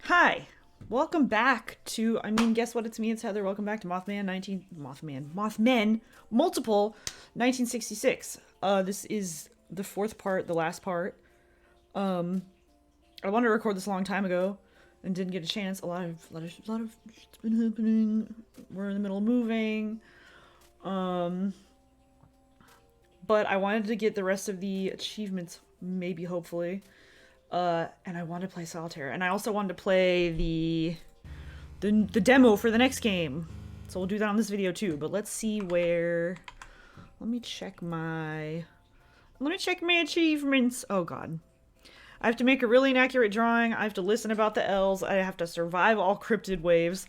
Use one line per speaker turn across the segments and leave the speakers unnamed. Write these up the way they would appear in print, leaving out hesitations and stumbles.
Hi, welcome back to, guess what, it's me, it's Heather. Welcome back to Mothmen, multiple 1966. This is the fourth part, the last part. I wanted to record this a long time ago and didn't get a chance. A lot of shit's been happening. We're in the middle of moving. But I wanted to get the rest of the achievements, maybe, hopefully. And I wanted to play solitaire, and I also wanted to play the demo for the next game. So we'll do that on this video too. But let's see where. Let me check my achievements. Oh god. I have to make a really inaccurate drawing. I have to listen about the L's. I have to survive all cryptid waves.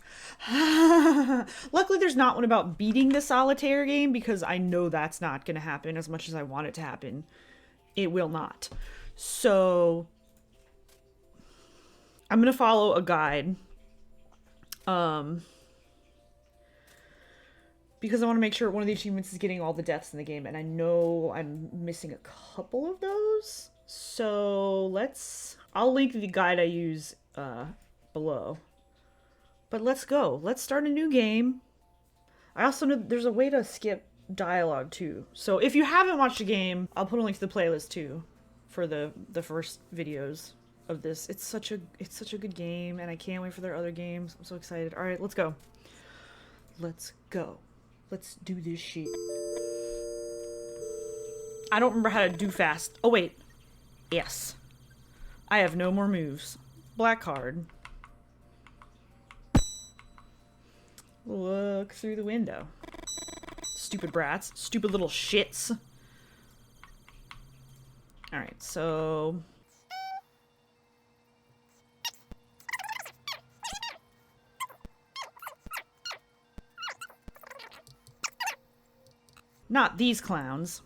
Luckily, there's not one about beating the solitaire game, because I know that's not going to happen as much as I want it to happen. It will not. So I'm going to follow a guide. Because I want to make sure one of the achievements is getting all the deaths in the game, and I know I'm missing a couple of those. So I'll link the guide I use below. But let's go. Let's start a new game. I also know there's a way to skip dialogue too. So if you haven't watched the game, I'll put a link to the playlist too for the first videos of this. It's such a good game, and I can't wait for their other games. I'm so excited. All right, let's go. Let's go. Let's do this shit. I don't remember how to do fast. Oh wait. Yes. I have no more moves. Black card. Look through the window. Stupid brats. Stupid little shits. Alright, so... Not these clowns.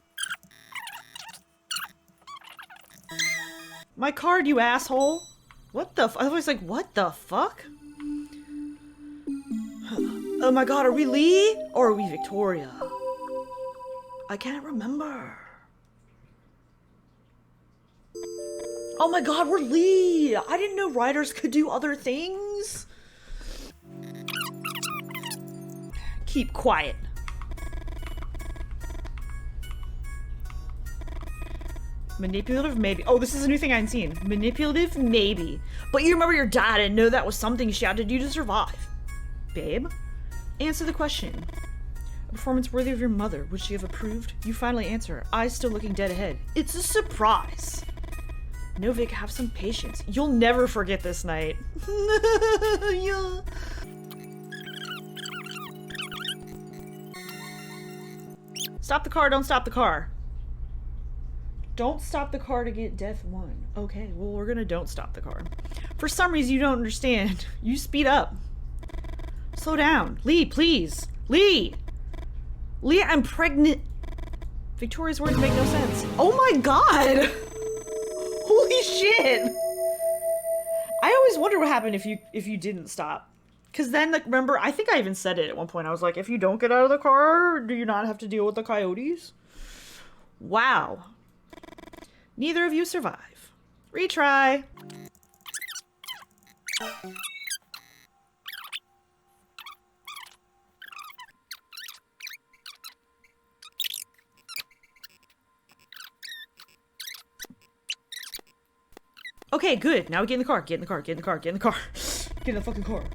My card, you asshole! What the f- I was like, what the fuck? Oh my god, are we Lee? Or are we Victoria? I can't remember. Oh my god, we're Lee! I didn't know writers could do other things! Keep quiet. Manipulative, maybe. Oh, this is a new thing I hadn't seen. Manipulative, maybe. But you remember your dad and know that was something she had to do to survive. Babe? Answer the question. A performance worthy of your mother. Would she have approved? You finally answer, eyes still looking dead ahead. It's a surprise. No, Vic, have some patience. You'll never forget this night. Yeah. Stop the car, don't stop the car. Don't stop the car to get death 1. Okay, well, we're gonna don't stop the car. For some reason you don't understand. You speed up. Slow down. Lee, please. Lee! Lee, I'm pregnant. Victoria's words make no sense. Oh my god! Holy shit! I always wonder what happened if you didn't stop. Cause then, like, remember, I think I even said it at one point. I was like, if you don't get out of the car, do you not have to deal with the coyotes? Wow. Neither of you survive. Retry. Okay, good. Now we get in the car. Get in the car. Get in the car. Get in the car. Get in the fucking car.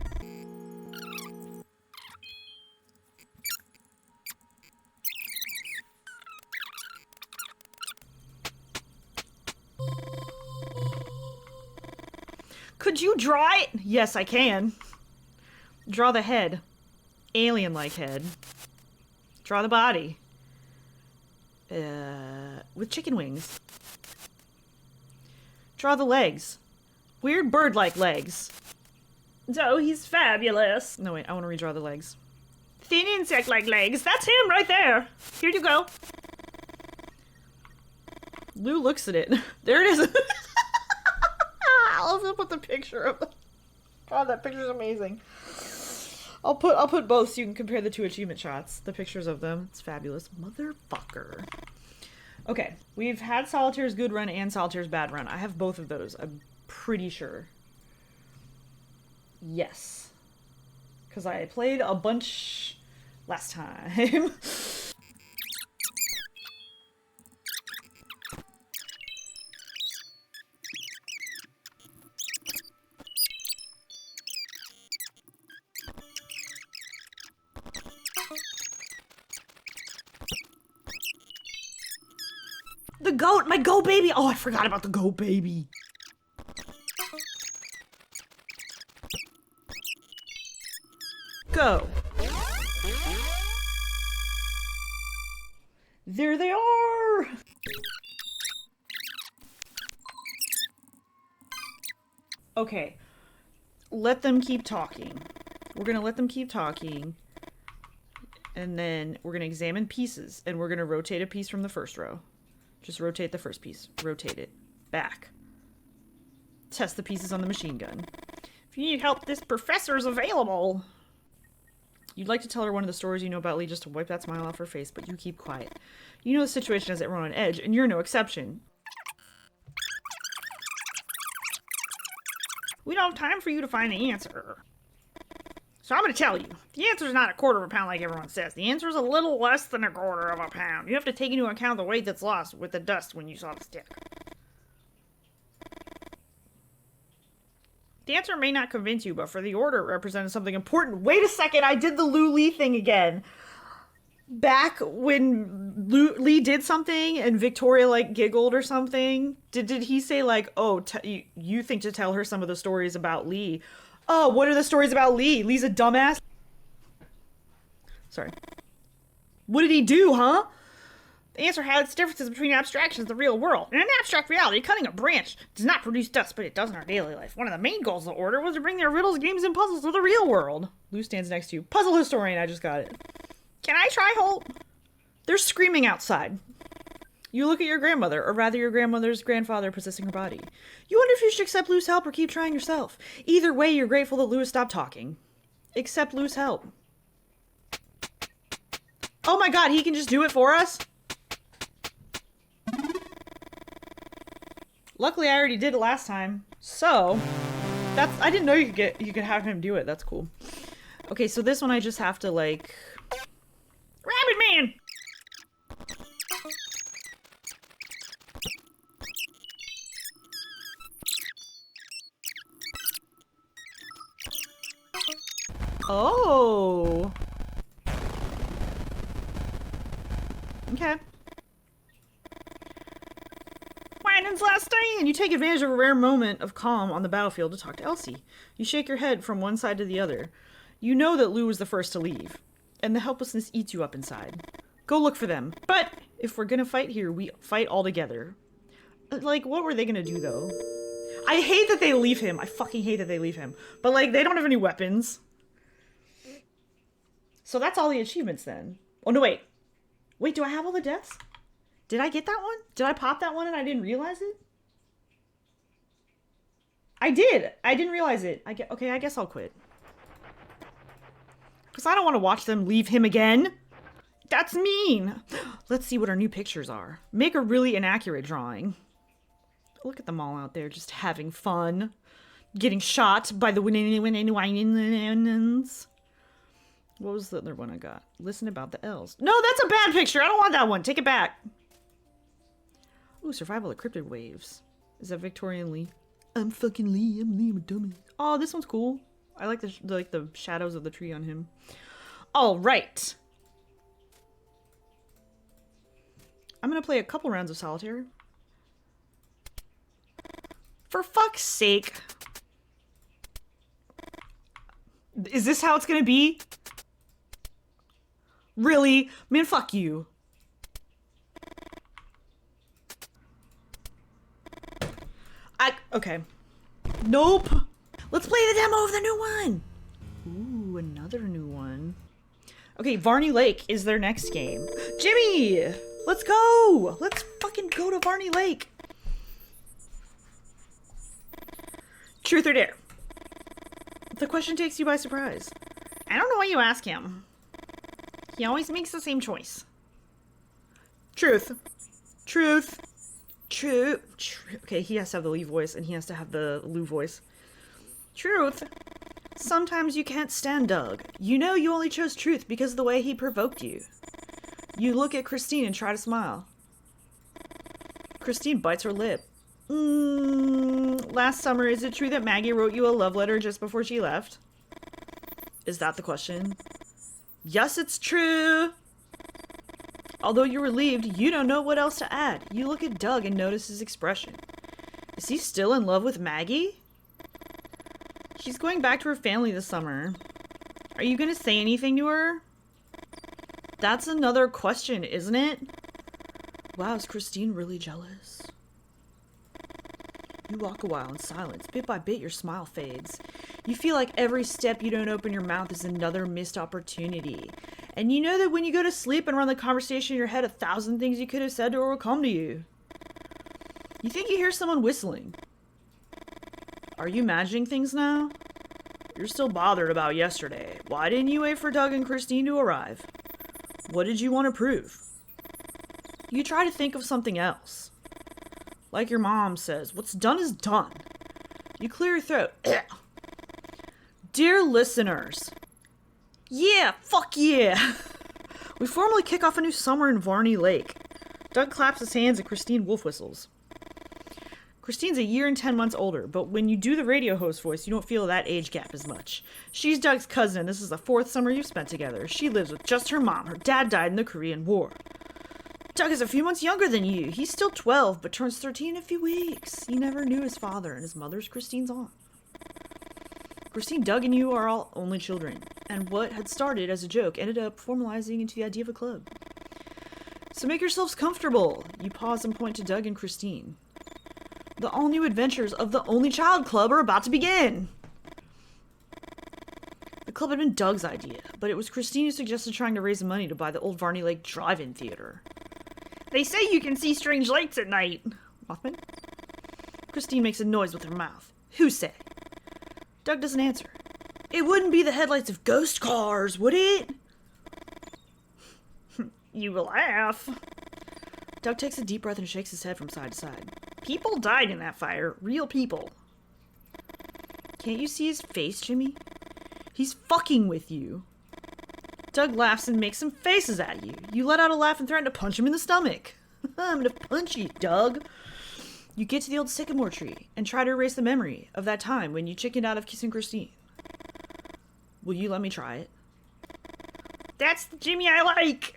Could you draw it? Yes, I can. Draw the head. Alien-like head. Draw the body. With chicken wings. Draw the legs. Weird bird-like legs. Oh, he's fabulous. No, wait, I want to redraw the legs. Thin insect-like legs. That's him right there. Here you go. Lou looks at it. There it is. I'll also put the picture of. God, that picture's amazing. I'll put both so you can compare the two achievement shots. The pictures of them. It's fabulous. Motherfucker. Okay, we've had Solitaire's good run and Solitaire's bad run. I have both of those, I'm pretty sure. Yes. Because I played a bunch last time. The goat! My goat baby! Oh, I forgot about the goat baby. Go. There they are! Okay. Let them keep talking. We're gonna let them keep talking. And then we're gonna examine pieces. And we're gonna rotate a piece from the first row. Just rotate the first piece. Rotate it. Back. Test the pieces on the machine gun. If you need help, this professor is available. You'd like to tell her one of the stories you know about Lee just to wipe that smile off her face, but you keep quiet. You know the situation has everyone on edge, and you're no exception. We don't have time for you to find the answer. So I'm going to tell you, the answer is not a quarter of a pound like everyone says. The answer is a little less than a quarter of a pound. You have to take into account the weight that's lost with the dust when you saw the stick. The answer may not convince you, but for the order it represented something important. Wait a second, I did the Lou Lee thing again. Back when Lee did something and Victoria, like, giggled or something, did he say, like, oh, you think to tell her some of the stories about Lee? Oh, what are the stories about Lee? Lee's a dumbass? Sorry. What did he do, huh? The answer highlights differences between abstractions and the real world. In an abstract reality, cutting a branch does not produce dust, but it does in our daily life. One of the main goals of the order was to bring their riddles, games, and puzzles to the real world. Lou stands next to you. Puzzle historian, I just got it. Can I try, Holt? They're screaming outside. You look at your grandmother, or rather your grandmother's grandfather possessing her body. You wonder if you should accept Lou's help or keep trying yourself. Either way, you're grateful that Lou has stopped talking. Accept Lou's help. Oh my god, he can just do it for us? Luckily, I already did it last time. So, I didn't know you could have him do it. That's cool. Okay, so this one I just have to, like... Rabbit Man! Oh. Okay. Winan's last stand! You take advantage of a rare moment of calm on the battlefield to talk to Elsie. You shake your head from one side to the other. You know that Lou was the first to leave, and the helplessness eats you up inside. Go look for them. But if we're gonna fight here, we fight all together. Like, what were they gonna do, though? I hate that they leave him. I fucking hate that they leave him. But, like, they don't have any weapons. So that's all the achievements, then. Oh, no, wait. Wait, do I have all the deaths? Did I get that one? Did I pop that one and I didn't realize it? I did. I didn't realize it. Okay, I guess I'll quit. Because I don't want to watch them leave him again. That's mean. Let's see what our new pictures are. Make a really inaccurate drawing. Look at them all out there just having fun. Getting shot by the Winans. What was the other one I got? Listen about the elves. No, that's a bad picture. I don't want that one. Take it back. Ooh, survival of cryptid waves. Is that Victorian Lee? I'm fucking Lee. I'm Lee. I'm a dummy. Oh, this one's cool. I like the shadows of the tree on him. All right. I'm gonna play a couple rounds of solitaire. For fuck's sake. Is this how it's gonna be? Really? Man, fuck you. Okay. Nope. Let's play the demo of the new one. Ooh, another new one. Okay, Varney Lake is their next game. Jimmy! Let's go! Let's fucking go to Varney Lake. Truth or dare? The question takes you by surprise. I don't know why you ask him. He always makes the same choice. Truth. Truth. True. Okay, he has to have the Lee voice, and he has to have the Lou voice. Truth. Sometimes you can't stand Doug. You know you only chose truth because of the way he provoked you. You look at Christine and try to smile. Christine bites her lip. Last summer, is it true that Maggie wrote you a love letter just before she left? Is that the question? Yes, it's true. Although you're relieved, you don't know what else to add. You look at Doug and notice his expression. Is he still in love with Maggie? She's going back to her family this summer. Are you going to say anything to her? That's another question, isn't it? Wow, is Christine really jealous? You walk a while in silence. Bit by bit, your smile fades. You feel like every step you don't open your mouth is another missed opportunity. And you know that when you go to sleep and run the conversation in your head, 1,000 things you could have said to her will come to you. You think you hear someone whistling. Are you imagining things now? You're still bothered about yesterday. Why didn't you wait for Doug and Christine to arrive? What did you want to prove? You try to think of something else. Like your mom says, what's done is done. You clear your throat. Dear listeners. Yeah, fuck yeah. We formally kick off a new summer in Varney Lake. Doug claps his hands and Christine wolf whistles. Christine's a year and 10 months older, but when you do the radio host voice, you don't feel that age gap as much. She's Doug's cousin, and this is the 4th summer you've spent together. She lives with just her mom. Her dad died in the Korean War. Doug is a few months younger than you. He's still 12, but turns 13 in a few weeks. He never knew his father, and his mother's Christine's aunt. Christine, Doug, and you are all only children, and what had started as a joke ended up formalizing into the idea of a club. So make yourselves comfortable. You pause and point to Doug and Christine. The all-new adventures of the Only Child Club are about to begin! The club had been Doug's idea, but it was Christine who suggested trying to raise money to buy the old Varney Lake drive-in theater. They say you can see strange lights at night. Mothmen? Christine makes a noise with her mouth. Who say? Doug doesn't answer. It wouldn't be the headlights of ghost cars, would it? You laugh. Doug takes a deep breath and shakes his head from side to side. People died in that fire. Real people. Can't you see his face, Jimmy? He's fucking with you. Doug laughs and makes some faces at you. You let out a laugh and threaten to punch him in the stomach. I'm gonna punch you, Doug. You get to the old sycamore tree and try to erase the memory of that time when you chickened out of kissing Christine. Will you let me try it? That's the Jimmy I like!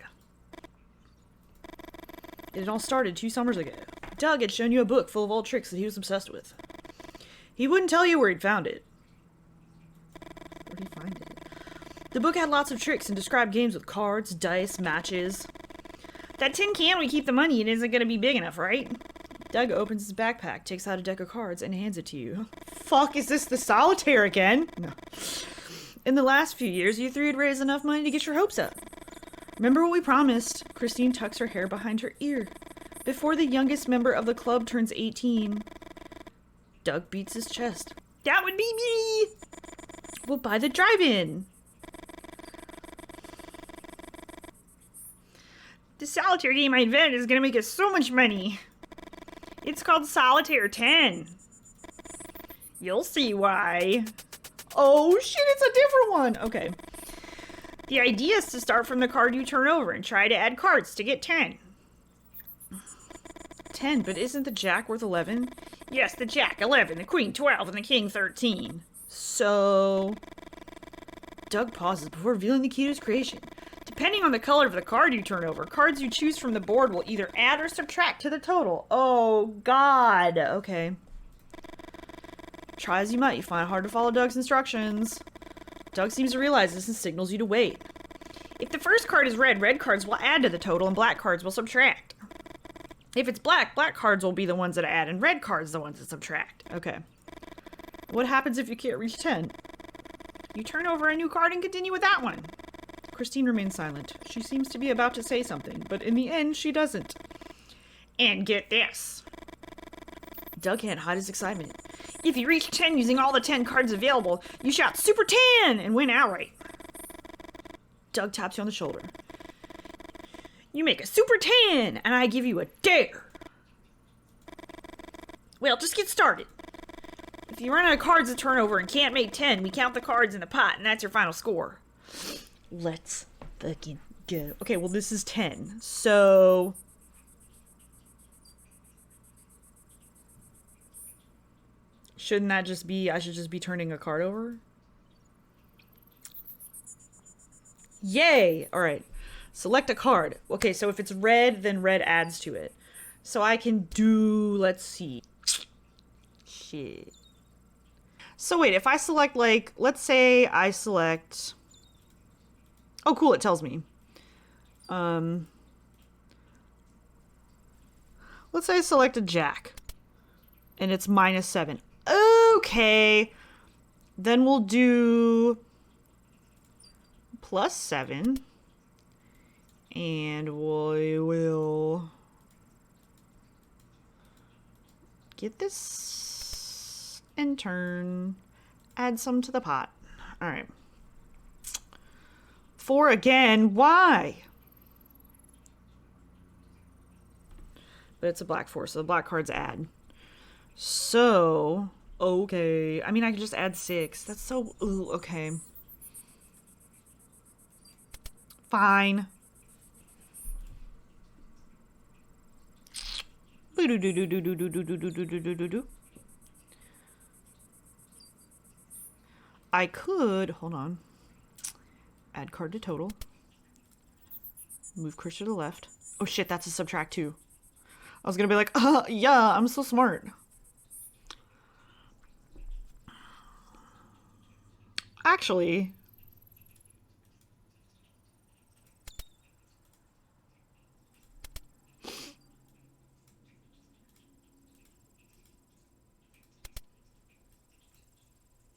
It all started 2 summers ago. Doug had shown you a book full of old tricks that he was obsessed with. He wouldn't tell you where he'd found it. Where'd he find it? The book had lots of tricks and described games with cards, dice, matches. That tin can we keep the money in isn't going to be big enough, right? Doug opens his backpack, takes out a deck of cards, and hands it to you. Fuck, is this the solitaire again? No. In the last few years, you 3 had raised enough money to get your hopes up. Remember what we promised? Christine tucks her hair behind her ear. Before the youngest member of the club turns 18, Doug beats his chest. That would be me! We'll buy the drive-in. The solitaire game I invented is going to make us so much money. It's called Solitaire 10. You'll see why. Oh shit, it's a different one! Okay. The idea is to start from the card you turn over and try to add cards to get 10. 10, but isn't the jack worth 11? Yes, the jack 11, the queen 12, and the king 13. So... Doug pauses before revealing the key to his creation. Depending on the color of the card you turn over, cards you choose from the board will either add or subtract to the total. Oh, God. Okay. Try as you might, you find it hard to follow Doug's instructions. Doug seems to realize this and signals you to wait. If the first card is red, red cards will add to the total and black cards will subtract. If it's black, black cards will be the ones that add and red cards the ones that subtract. Okay. What happens if you can't reach 10? You turn over a new card and continue with that one. Christine remains silent. She seems to be about to say something, but in the end, she doesn't. And get this. Doug can't hide his excitement. If you reach 10 using all the 10 cards available, you shout Super 10 and win outright. Doug taps you on the shoulder. You make a Super 10, and I give you a dare. Well, just get started. If you run out of cards to turn over and can't make 10, we count the cards in the pot, and that's your final score. Let's fucking go. Okay, well, this is 10. So... shouldn't that just be... I should just be turning a card over? Yay! Alright. Select a card. Okay, so if it's red, then red adds to it. So I can do... let's see. Shit. So wait, if I select, like... let's say I select... oh, cool, it tells me. Let's say I select a jack. And it's -7. Okay. Then we'll do... +7. And we will... get this... and turn... add some to the pot. Alright. 4 again. Why? But it's a black 4, so the black cards add. So, okay. I mean, I can just add 6. That's so... ooh, okay. Fine. I could... hold on. Add card to total. Move Chris to the left. Oh shit, that's a subtract 2. I was gonna be like, yeah, I'm so smart. Actually...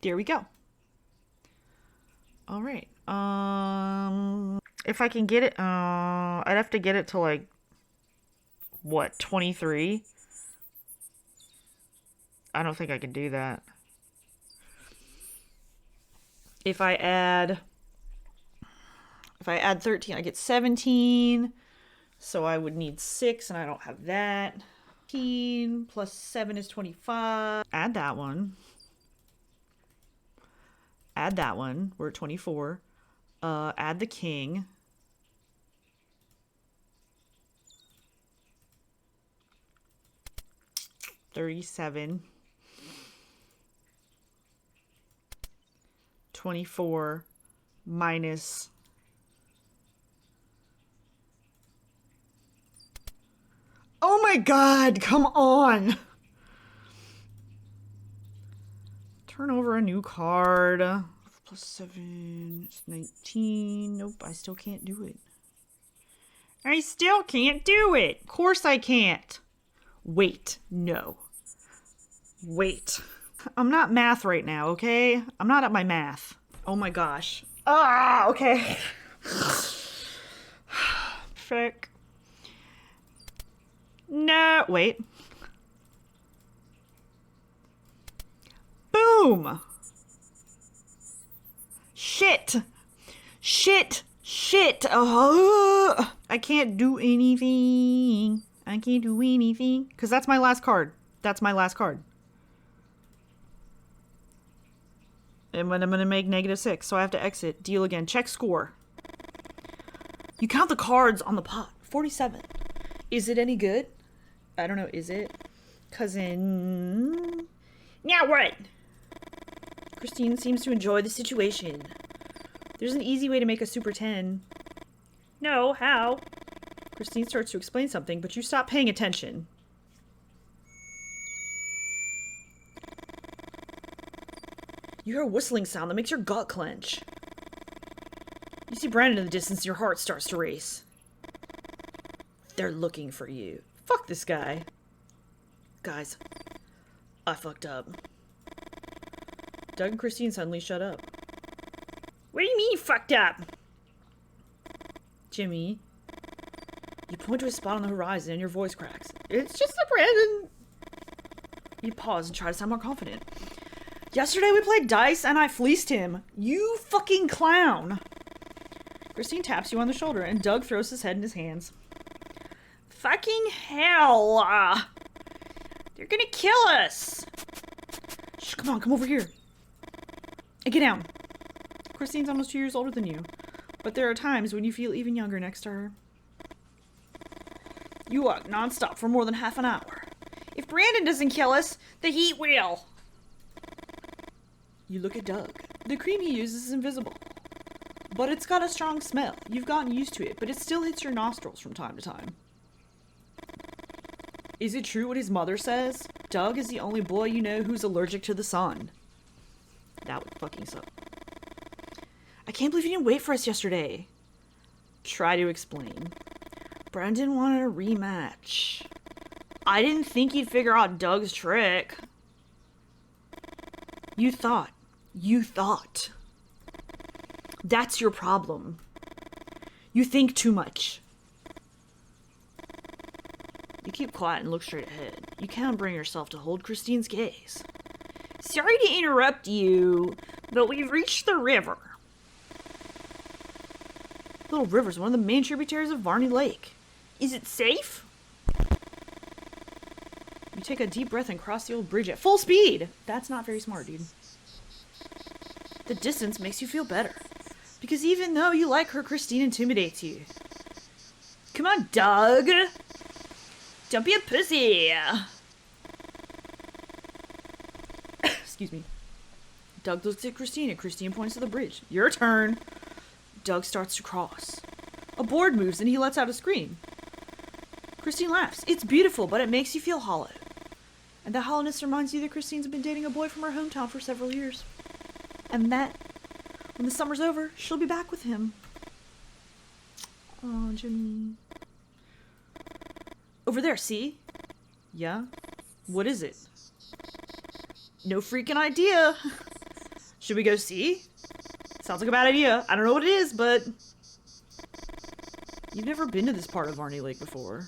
there we go. All right. If I can get it, I'd have to get it to like, what, 23? I don't think I can do that. If I add 13, I get 17. So I would need 6, and I don't have that. 15 plus 7 is 25. Add that one. Add that one. We're at 24. Add the king. $37. 24 minus... oh my god, come on! Turn over a new card. +7, it's 19. Nope, I still can't do it. I still can't do it. Of course I can't. Wait, no. Wait. I'm not math right now, okay? I'm not at my math. Oh my gosh. Ah, okay. Frick. No, wait. Boom! Shit! Shit! Shit! I can't do anything. I can't do anything. Because that's my last card. That's my last card. And when I'm going to make -6, so I have to exit. Deal again. Check score. You count the cards on the pot. 47. Is it any good? I don't know. Is it? Cousin... now what? Christine seems to enjoy the situation. There's an easy way to make a super 10. No, how? Christine starts to explain something, but you stop paying attention. You hear a whistling sound that makes your gut clench. You see Brandon in the distance, your heart starts to race. They're looking for you. Fuck this guy. Guys, I fucked up. Doug and Christine suddenly shut up. What do you mean you fucked up? Jimmy. You point to a spot on the horizon and your voice cracks. It's just a Brandon. You pause and try to sound more confident. Yesterday we played dice and I fleeced him. You fucking clown. Christine taps you on the shoulder and Doug throws his head in his hands. Fucking hell. They're You're gonna kill us! Shh, come on, come over here. And get down. Christine's almost 2 years older than you, but there are times when you feel even younger next to her. You walk non-stop for more than half an hour. If Brandon doesn't kill us, the heat will. You look at Doug. The cream he uses is invisible, but it's got a strong smell. You've gotten used to it, but it still hits your nostrils from time to time. Is it true what his mother says? Doug is the only boy you know who's allergic to the sun. That would fucking suck. I can't believe you didn't wait for us yesterday. Try to explain. Brendan wanted a rematch. I didn't think he'd figure out Doug's trick. You thought. That's your problem. You think too much. You keep quiet and look straight ahead. You can't bring yourself to hold Christine's gaze. Sorry to interrupt you, but we've reached the river. Little River's one of the main tributaries of Varney Lake. Is it safe? You take a deep breath and cross the old bridge at full speed. That's not very smart, dude. The distance makes you feel better. Because even though you like her, Christine intimidates you. Come on, Doug. Don't be a pussy. Excuse me. Doug looks at Christine and Christine points to the bridge. Your turn. Doug starts to cross. A board moves and he lets out a scream. Christine laughs. It's beautiful, but it makes you feel hollow. And that hollowness reminds you that Christine's been dating a boy from her hometown for several years. And that, when the summer's over, she'll be back with him. Oh, Jimmy. Over there, see? Yeah? What is it? No freaking idea. Should we go see? Sounds like a bad idea. I don't know what it is, but... You've never been to this part of Varney Lake before.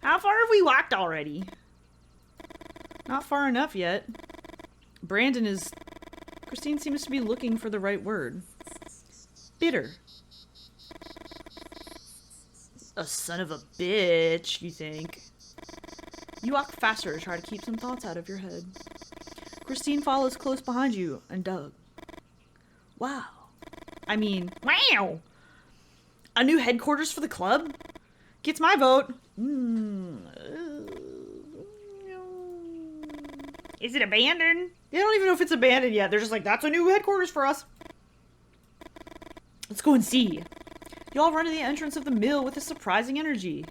How far have we walked already? Not far enough yet. Brandon is... Christine seems to be looking for the right word. Bitter. A son of a bitch, you think. You walk faster to try to keep some thoughts out of your head. Christine follows close behind you and Doug. Wow. I mean, wow! A new headquarters for the club? Gets my vote. Is it abandoned? They don't even know if it's abandoned yet. They're just like, that's a new headquarters for us. Let's go and see. You all run to the entrance of the mill with a surprising energy.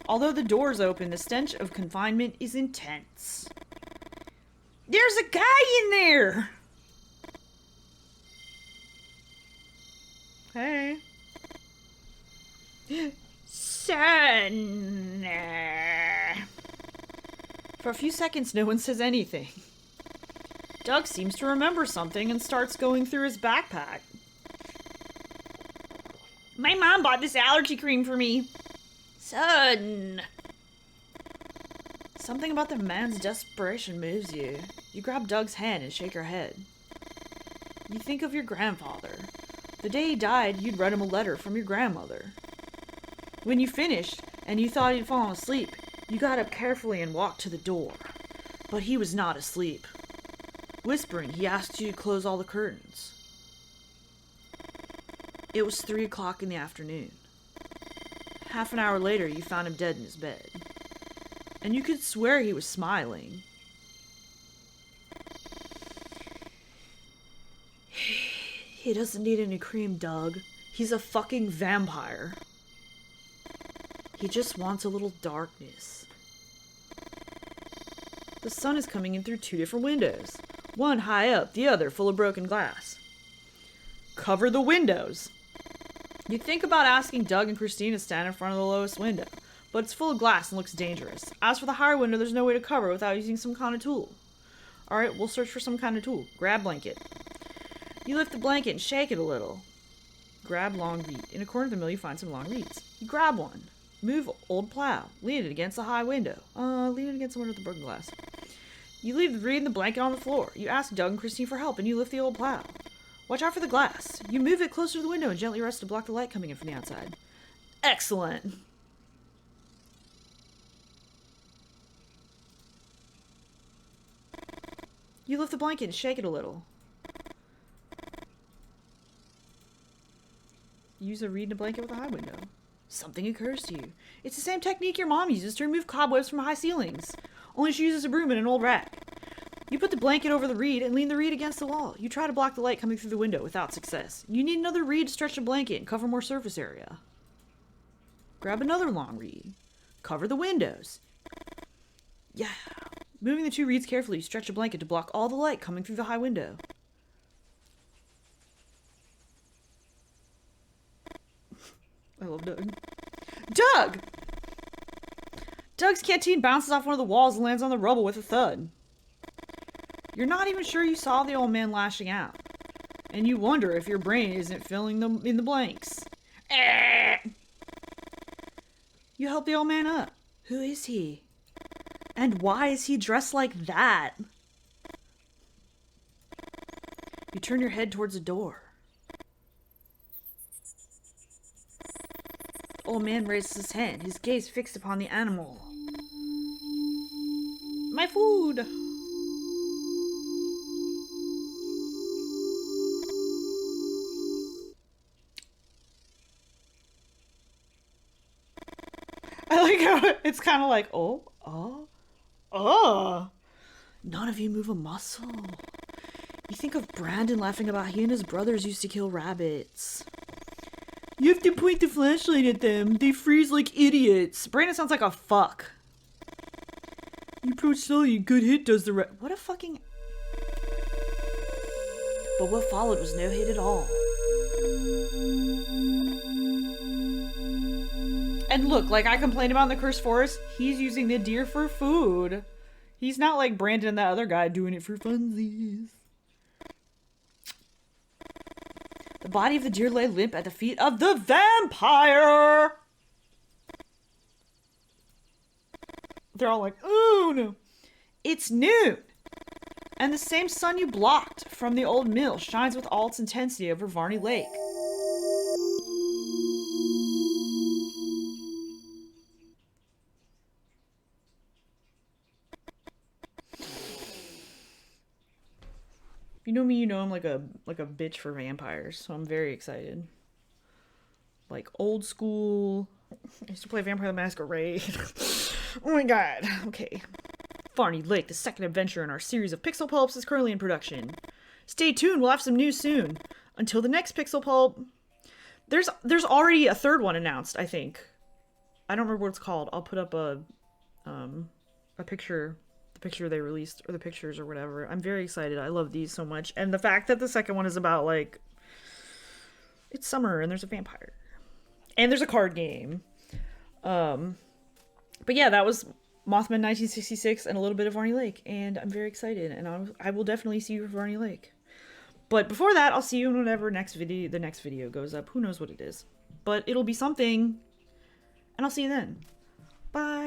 Although the doors open, the stench of confinement is intense. There's a guy in there! Hey. Son. For a few seconds, no one says anything. Doug seems to remember something and starts going through his backpack. My mom bought this allergy cream for me. Son. Something about the man's desperation moves you. You grab Doug's hand and shake her head. You think of your grandfather. The day he died, you'd read him a letter from your grandmother. When you finished, and you thought he'd fallen asleep, you got up carefully and walked to the door. But he was not asleep. Whispering, he asked you to close all the curtains. It was 3 o'clock in the afternoon. Half an hour later, you found him dead in his bed. And you could swear he was smiling. He doesn't need any cream, Doug. He's a fucking vampire. He just wants a little darkness. The sun is coming in through 2 different windows. One high up, the other full of broken glass. Cover the windows. You'd think about asking Doug and Christine to stand in front of the lowest window, but it's full of glass and looks dangerous. As for the higher window, there's no way to cover without using some kind of tool. Alright, we'll search for some kind of tool. Grab blanket. You lift the blanket and shake it a little. Grab long reed. In a corner of the mill, you find some long reeds. You grab one. Move old plow. Lean it against the high window. Lean it against the window with the broken glass. You leave the reed and the blanket on the floor. You ask Doug and Christine for help, and you lift the old plow. Watch out for the glass. You move it closer to the window and gently rest to block the light coming in from the outside. Excellent. You lift the blanket and shake it a little. Use a reed in a blanket with a high window. Something occurs to you. It's the same technique your mom uses to remove cobwebs from high ceilings. Only she uses a broom and an old rack. You put the blanket over the reed and lean the reed against the wall. You try to block the light coming through the window without success. You need another reed to stretch the blanket and cover more surface area. Grab another long reed. Cover the windows. Yeah. Moving the 2 reeds carefully, you stretch the blanket to block all the light coming through the high window. I love Doug. Doug! Doug's canteen bounces off one of the walls and lands on the rubble with a thud. You're not even sure you saw the old man lashing out. And you wonder if your brain isn't filling in the blanks. You help the old man up. Who is he? And why is he dressed like that? You turn your head towards the door. The old man raises his hand, his gaze fixed upon the animal. My food! I like how it's kind of like, oh. None of you move a muscle. You think of Brandon laughing about he and his brothers used to kill rabbits. You have to point the flashlight at them. They freeze like idiots. Brandon sounds like a fuck. You approach slowly. Good hit does the rest. What a fucking... But what followed was no hit at all. And look, like I complained about in the Cursed Forest, he's using the deer for food. He's not like Brandon and that other guy doing it for funsies. The body of the deer lay limp at the feet of the vampire! They're all like, ooh, no. It's noon! And the same sun you blocked from the old mill shines with all its intensity over Varney Lake. You know me, you know I'm like a bitch for vampires, so I'm very excited. Like old school. I used to play Vampire the Masquerade. Oh my god. Okay. Varney Lake, the second adventure in our series of Pixel Pulps, is currently in production. Stay tuned, we'll have some news soon. Until the next Pixel Pulp. There's already a third one announced, I think. I don't remember what it's called. I'll put up a picture. The picture they released, or the pictures or whatever. I'm very excited. I love these so much. And the fact that the second one is about, like, it's summer and there's a vampire. And there's a card game. But yeah, that was Mothmen 1966 and a little bit of Varney Lake. And I'm very excited. And I will definitely see you for Varney Lake. But before that, I'll see you in whenever the next video goes up. Who knows what it is. But it'll be something. And I'll see you then. Bye.